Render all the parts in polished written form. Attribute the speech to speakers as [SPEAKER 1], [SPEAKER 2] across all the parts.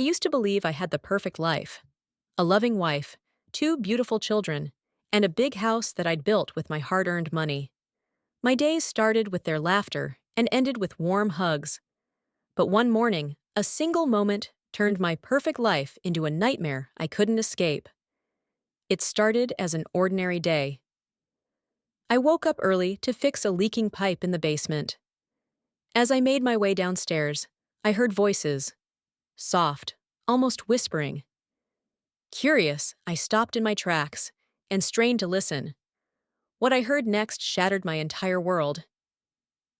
[SPEAKER 1] used to believe I had the perfect life. A loving wife, two beautiful children, and a big house that I'd built with my hard-earned money. My days started with their laughter and ended with warm hugs. But one morning, a single moment turned my perfect life into a nightmare I couldn't escape. It started as an ordinary day. I woke up early to fix a leaking pipe in the basement. As I made my way downstairs, I heard voices, soft, almost whispering. Curious, I stopped in my tracks and strained to listen. What I heard next shattered my entire world.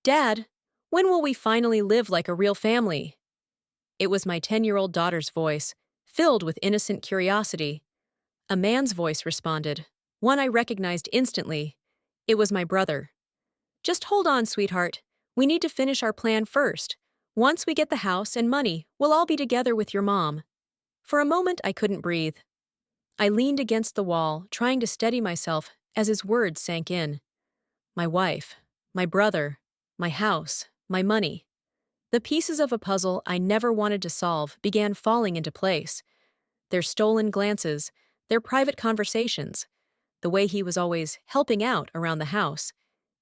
[SPEAKER 1] "Dad, when will we finally live like a real family?" It was my 10-year-old daughter's voice, filled with innocent curiosity. A man's voice responded, one I recognized instantly. It was my brother. "Just hold on, sweetheart. We need to finish our plan first. Once we get the house and money, we'll all be together with your mom." For a moment, I couldn't breathe. I leaned against the wall, trying to steady myself as his words sank in. My wife, my brother, my house, my money. The pieces of a puzzle I never wanted to solve began falling into place. Their stolen glances, their private conversations, the way he was always helping out around the house.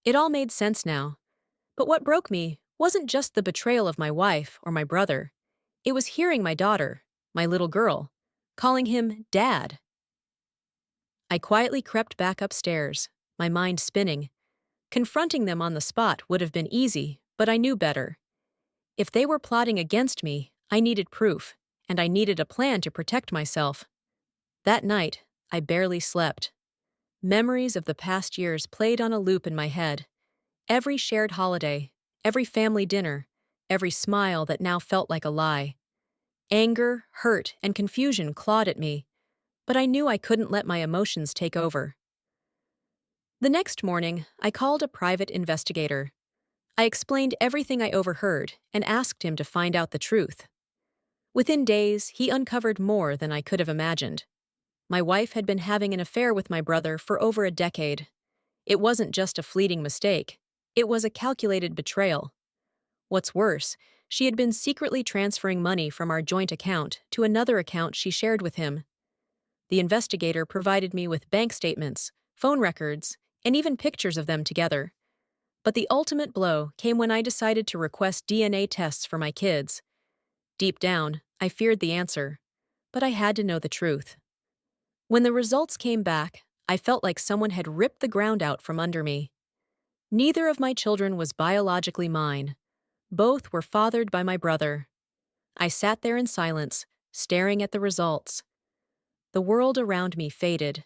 [SPEAKER 1] It all made sense now. But what broke me wasn't just the betrayal of my wife or my brother. It was hearing my daughter, my little girl, calling him Dad. I quietly crept back upstairs, my mind spinning. Confronting them on the spot would have been easy, but I knew better. If they were plotting against me, I needed proof, and I needed a plan to protect myself. That night, I barely slept. Memories of the past years played on a loop in my head. Every shared holiday, every family dinner, every smile that now felt like a lie. Anger, hurt, and confusion clawed at me, but I knew I couldn't let my emotions take over. The next morning, I called a private investigator. I explained everything I overheard and asked him to find out the truth. Within days, he uncovered more than I could have imagined. My wife had been having an affair with my brother for over a decade. It wasn't just a fleeting mistake. It was a calculated betrayal. What's worse, she had been secretly transferring money from our joint account to another account she shared with him. The investigator provided me with bank statements, phone records, and even pictures of them together. But the ultimate blow came when I decided to request DNA tests for my kids. Deep down, I feared the answer, but I had to know the truth. When the results came back, I felt like someone had ripped the ground out from under me. Neither of my children was biologically mine. Both were fathered by my brother. I sat there in silence, staring at the results. The world around me faded.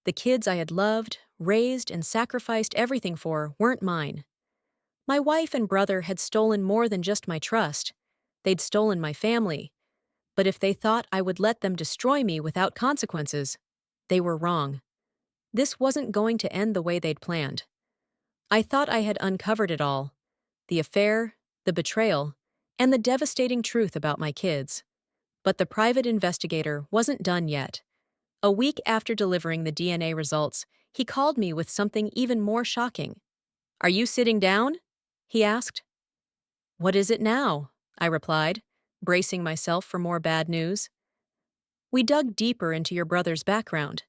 [SPEAKER 1] The kids I had loved, raised, and sacrificed everything for weren't mine. My wife and brother had stolen more than just my trust. They'd stolen my family. But if they thought I would let them destroy me without consequences, they were wrong. This wasn't going to end the way they'd planned. I thought I had uncovered it all: the affair, the betrayal, and the devastating truth about my kids. But the private investigator wasn't done yet. A week after delivering the DNA results, he called me with something even more shocking. "Are you sitting down?" he asked. "What is it now?" I replied, bracing myself for more bad news. "We dug deeper into your brother's background.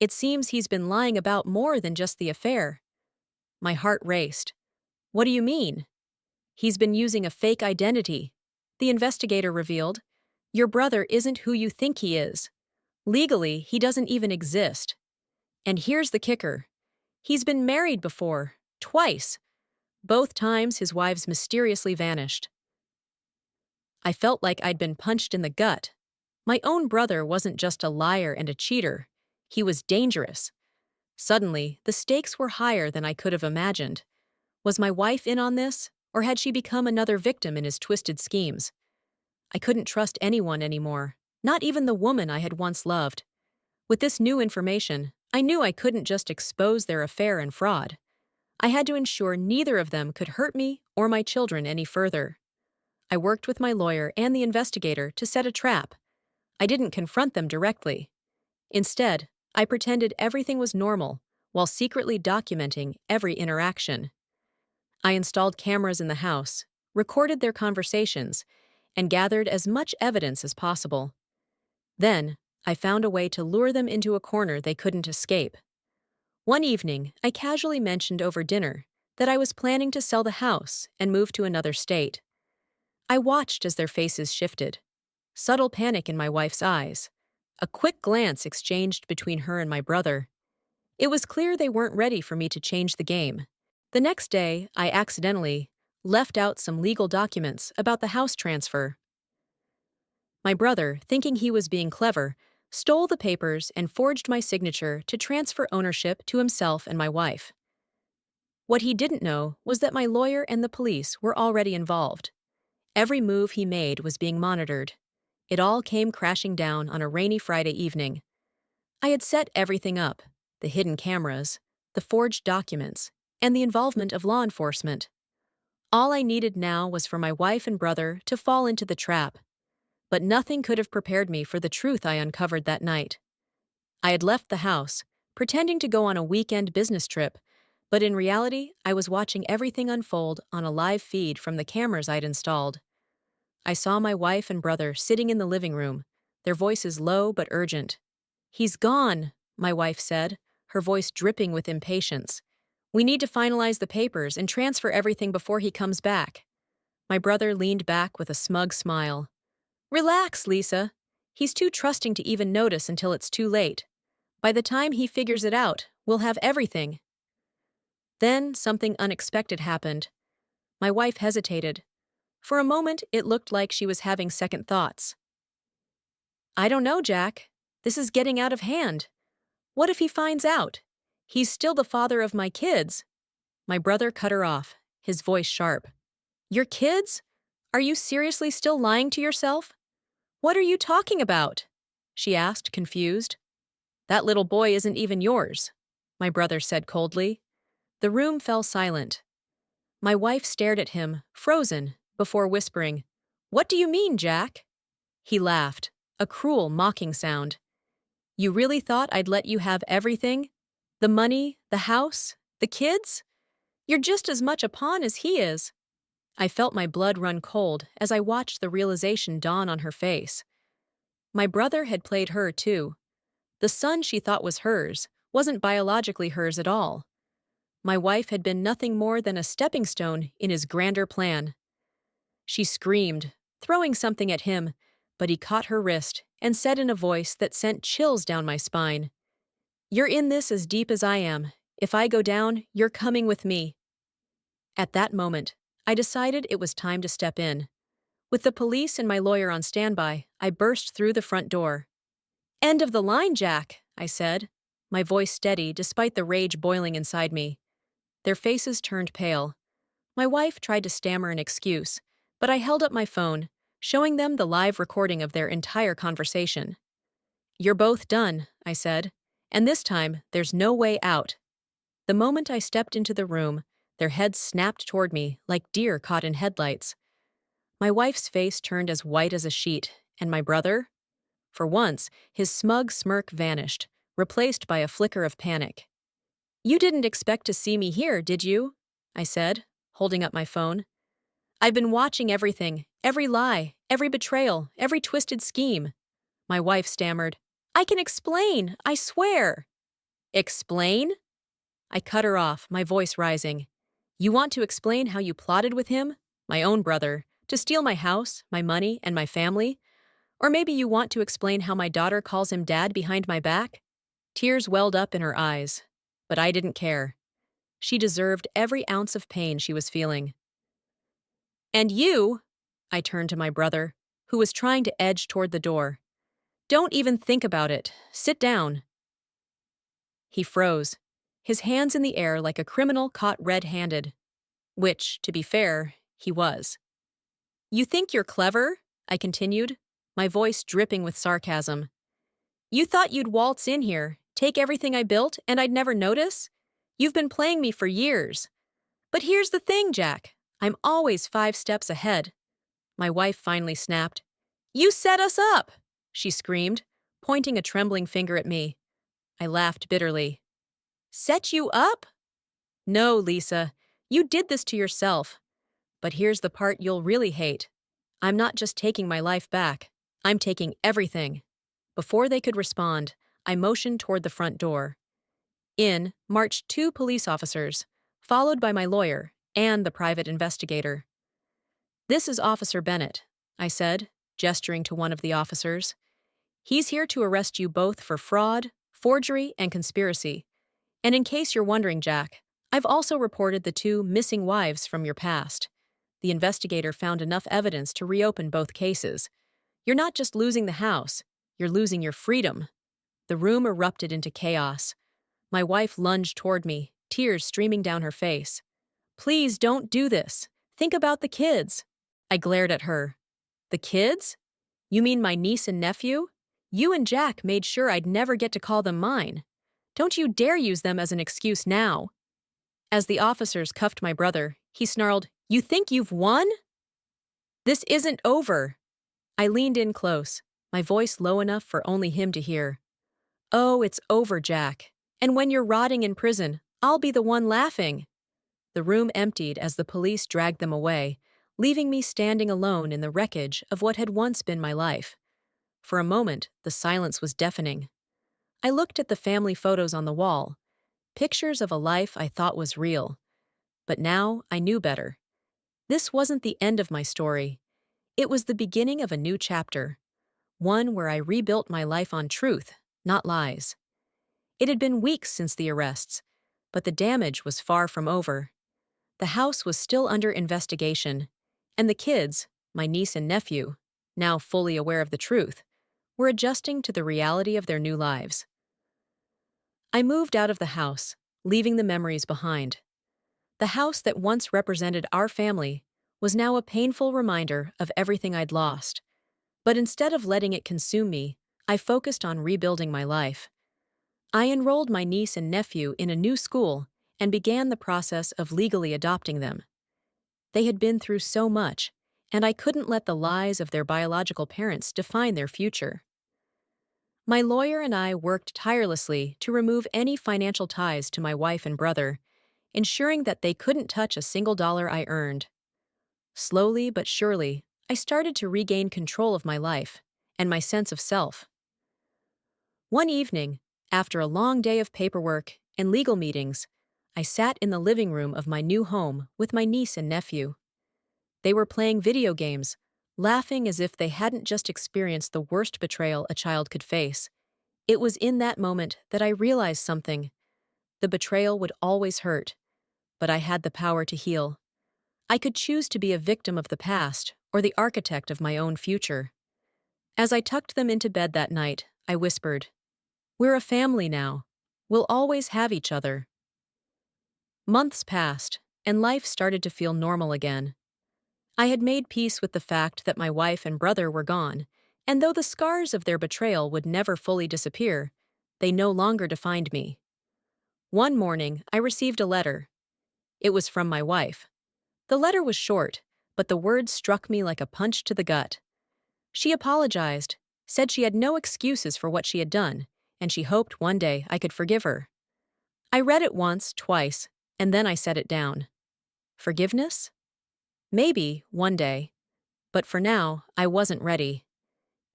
[SPEAKER 1] It seems he's been lying about more than just the affair." My heart raced. "What do you mean?" "He's been using a fake identity," the investigator revealed. "Your brother isn't who you think he is. Legally, he doesn't even exist. And here's the kicker. He's been married before, twice. Both times his wives mysteriously vanished." I felt like I'd been punched in the gut. My own brother wasn't just a liar and a cheater. He was dangerous. Suddenly, the stakes were higher than I could have imagined. Was my wife in on this, or had she become another victim in his twisted schemes? I couldn't trust anyone anymore, not even the woman I had once loved. With this new information, I knew I couldn't just expose their affair and fraud. I had to ensure neither of them could hurt me or my children any further. I worked with my lawyer and the investigator to set a trap. I didn't confront them directly. Instead, I pretended everything was normal while secretly documenting every interaction. I installed cameras in the house, recorded their conversations, and gathered as much evidence as possible. Then, I found a way to lure them into a corner they couldn't escape. One evening, I casually mentioned over dinner that I was planning to sell the house and move to another state. I watched as their faces shifted. Subtle panic in my wife's eyes. A quick glance exchanged between her and my brother. It was clear they weren't ready for me to change the game. The next day, I accidentally left out some legal documents about the house transfer. My brother, thinking he was being clever, stole the papers and forged my signature to transfer ownership to himself and my wife. What he didn't know was that my lawyer and the police were already involved. Every move he made was being monitored. It all came crashing down on a rainy Friday evening. I had set everything up: the hidden cameras, the forged documents, and the involvement of law enforcement. All I needed now was for my wife and brother to fall into the trap. But nothing could have prepared me for the truth I uncovered that night. I had left the house, pretending to go on a weekend business trip, but in reality, I was watching everything unfold on a live feed from the cameras I'd installed. I saw my wife and brother sitting in the living room, their voices low but urgent. "He's gone," my wife said, her voice dripping with impatience. "We need to finalize the papers and transfer everything before he comes back." My brother leaned back with a smug smile. "Relax, Lisa. He's too trusting to even notice until it's too late. By the time he figures it out, we'll have everything." Then something unexpected happened. My wife hesitated. For a moment, it looked like she was having second thoughts. "I don't know, Jack. This is getting out of hand. What if he finds out? He's still the father of my kids." My brother cut her off, his voice sharp. "Your kids? Are you seriously still lying to yourself?" "What are you talking about?" she asked, confused. "That little boy isn't even yours," my brother said coldly. The room fell silent. My wife stared at him, frozen, before whispering, "What do you mean, Jack?" He laughed, a cruel, mocking sound. "You really thought I'd let you have everything? The money, the house, the kids? You're just as much a pawn as he is." I felt my blood run cold as I watched the realization dawn on her face. My brother had played her, too. The son she thought was hers wasn't biologically hers at all. My wife had been nothing more than a stepping stone in his grander plan. She screamed, throwing something at him, but he caught her wrist and said in a voice that sent chills down my spine, "You're in this as deep as I am. If I go down, you're coming with me." At that moment, I decided it was time to step in. With the police and my lawyer on standby, I burst through the front door. "End of the line, Jack," I said, my voice steady despite the rage boiling inside me. Their faces turned pale. My wife tried to stammer an excuse, but I held up my phone, showing them the live recording of their entire conversation. "You're both done," I said, "and this time there's no way out." The moment I stepped into the room, their heads snapped toward me like deer caught in headlights. My wife's face turned as white as a sheet, and my brother? For once, his smug smirk vanished, replaced by a flicker of panic. "You didn't expect to see me here, did you?" I said, holding up my phone. "I've been watching everything, every lie, every betrayal, every twisted scheme." My wife stammered, "I can explain, I swear." "Explain?" I cut her off, my voice rising. "You want to explain how you plotted with him, my own brother, to steal my house, my money, and my family? Or maybe you want to explain how my daughter calls him dad behind my back?" Tears welled up in her eyes, but I didn't care. She deserved every ounce of pain she was feeling. "And you," I turned to my brother, who was trying to edge toward the door. "Don't even think about it. Sit down." He froze, his hands in the air like a criminal caught red-handed. Which, to be fair, he was. "You think you're clever?" I continued, my voice dripping with sarcasm. "You thought you'd waltz in here, take everything I built, and I'd never notice? You've been playing me for years. But here's the thing, Jack. I'm always 5 steps ahead." My wife finally snapped. "You set us up!" she screamed, pointing a trembling finger at me. I laughed bitterly. "Set you up?" "No, Lisa. You did this to yourself. But here's the part you'll really hate. I'm not just taking my life back, I'm taking everything. Before they could respond, I motioned toward the front door. In marched two police officers, followed by my lawyer and the private investigator. "This is Officer Bennett," I said, gesturing to one of the officers. "He's here to arrest you both for fraud, forgery, and conspiracy. And in case you're wondering, Jack, I've also reported the two missing wives from your past. The investigator found enough evidence to reopen both cases. You're not just losing the house, you're losing your freedom." The room erupted into chaos. My wife lunged toward me, tears streaming down her face. "Please don't do this. Think about the kids." I glared at her. "The kids? You mean my niece and nephew? You and Jack made sure I'd never get to call them mine. Don't you dare use them as an excuse now." As the officers cuffed my brother, he snarled, "You think you've won? This isn't over." I leaned in close, my voice low enough for only him to hear. "Oh, it's over, Jack. And when you're rotting in prison, I'll be the one laughing." The room emptied as the police dragged them away, leaving me standing alone in the wreckage of what had once been my life. For a moment, the silence was deafening. I looked at the family photos on the wall, pictures of a life I thought was real. But now I knew better. This wasn't the end of my story. It was the beginning of a new chapter, one where I rebuilt my life on truth, not lies. It had been weeks since the arrests, but the damage was far from over. The house was still under investigation, and the kids, my niece and nephew, now fully aware of the truth, were adjusting to the reality of their new lives. I moved out of the house, leaving the memories behind. The house that once represented our family was now a painful reminder of everything I'd lost. But instead of letting it consume me, I focused on rebuilding my life. I enrolled my niece and nephew in a new school and began the process of legally adopting them. They had been through so much, and I couldn't let the lies of their biological parents define their future. My lawyer and I worked tirelessly to remove any financial ties to my wife and brother, ensuring that they couldn't touch a single dollar I earned. Slowly but surely, I started to regain control of my life and my sense of self. One evening, after a long day of paperwork and legal meetings, I sat in the living room of my new home with my niece and nephew. They were playing video games, laughing as if they hadn't just experienced the worst betrayal a child could face. It was in that moment that I realized something. The betrayal would always hurt, but I had the power to heal. I could choose to be a victim of the past or the architect of my own future. As I tucked them into bed that night, I whispered, "We're a family now. We'll always have each other." Months passed, and life started to feel normal again. I had made peace with the fact that my wife and brother were gone, and though the scars of their betrayal would never fully disappear, they no longer defined me. One morning, I received a letter. It was from my wife. The letter was short, but the words struck me like a punch to the gut. She apologized, said she had no excuses for what she had done, and she hoped one day I could forgive her. I read it once, twice, and then I set it down. Forgiveness? Maybe, one day. But for now, I wasn't ready.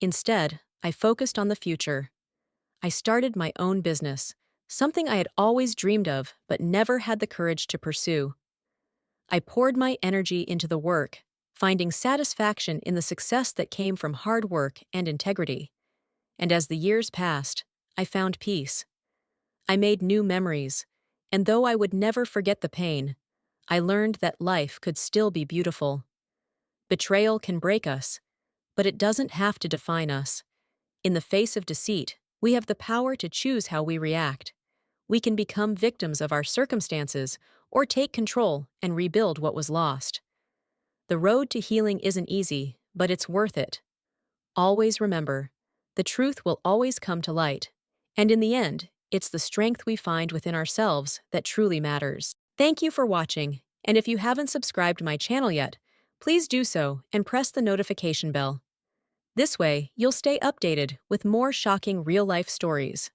[SPEAKER 1] Instead, I focused on the future. I started my own business, something I had always dreamed of but never had the courage to pursue. I poured my energy into the work, finding satisfaction in the success that came from hard work and integrity. And as the years passed, I found peace. I made new memories, and though I would never forget the pain, I learned that life could still be beautiful. Betrayal can break us, but it doesn't have to define us. In the face of deceit, we have the power to choose how we react. We can become victims of our circumstances or take control and rebuild what was lost. The road to healing isn't easy, but it's worth it. Always remember, the truth will always come to light, and in the end, it's the strength we find within ourselves that truly matters. Thank you for watching, and if you haven't subscribed to my channel yet, please do so and press the notification bell. This way, you'll stay updated with more shocking real-life stories.